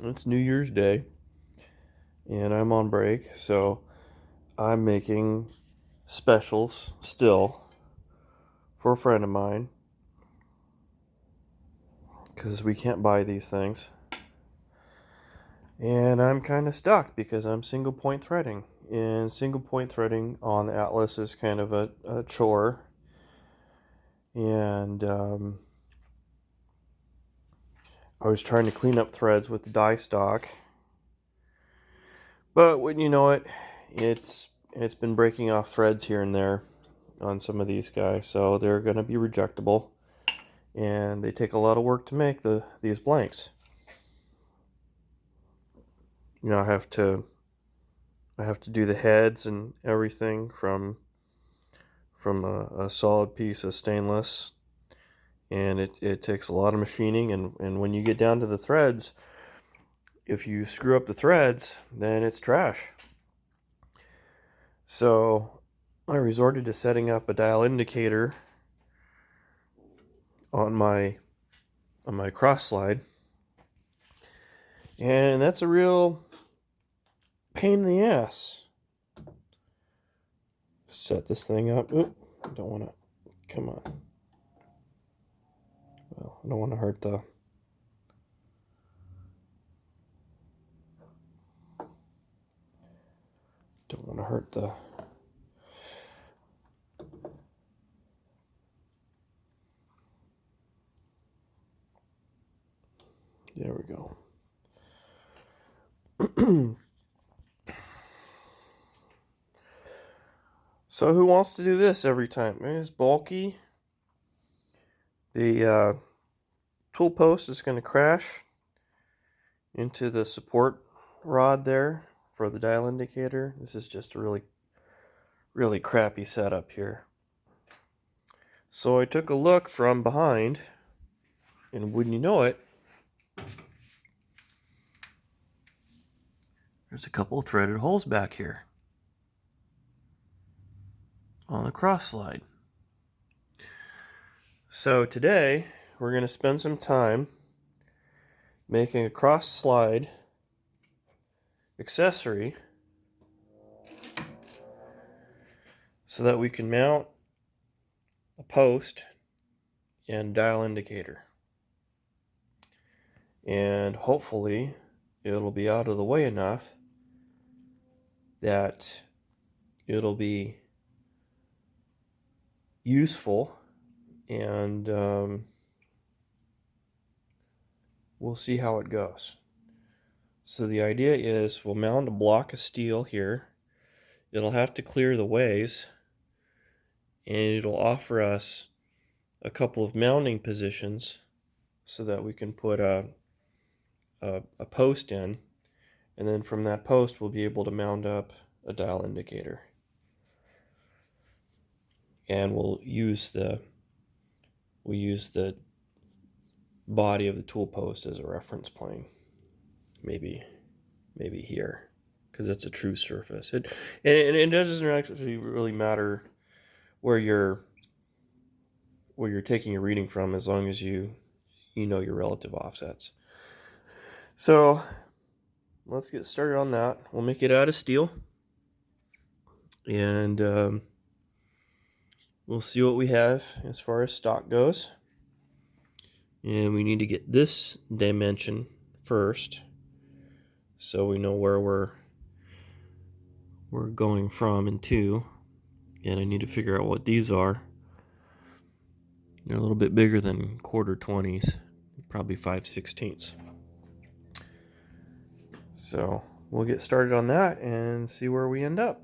It's New Year's Day, and I'm on break, so I'm making specials still for a friend of mine because we can't buy these things. And I'm kind of stuck because I'm single point threading. And single point threading on the Atlas is kind of a chore. And I was trying to clean up threads with the die stock. But wouldn't you know it, it's been breaking off threads here and there on some of these guys. So they're going to be rejectable. And they take a lot of work to make these blanks. You know, I have to do the heads and everything from a solid piece of stainless, and it takes a lot of machining, and when you get down to the threads, if you screw up the threads, then it's trash. So I resorted to setting up a dial indicator on my cross slide, and that's a real pain in the ass. Set this thing up. Oop, I don't want to. Come on. Well, I don't want to hurt the. Don't want to hurt the. There we go. So who wants to do this every time? It's bulky. The tool post is going to crash into the support rod there for the dial indicator. This is just a really crappy setup here. So I took a look from behind, and wouldn't you know it, there's a couple of threaded holes back here on the cross slide. So today we're going to spend some time making a cross slide accessory so that we can mount a post and dial indicator. And hopefully it'll be out of the way enough that it'll be useful, and we'll see how it goes. So the idea is we'll mount a block of steel here. It'll have to clear the ways, and it'll offer us a couple of mounting positions so that we can put a post in, and then from that post we'll be able to mount up a dial indicator. And we'll use the body of the tool post as a reference plane. Maybe here, because it's a true surface. And it doesn't actually really matter where you're taking a reading from, as long as you know your relative offsets. So let's get started on that. We'll make it out of steel, and we'll see what we have as far as stock goes. And we need to get this dimension first, so we know where we're going from and to. And I need to figure out what these are. They're a little bit bigger than 1/4-20s, probably 5/16. So we'll get started on that and see where we end up.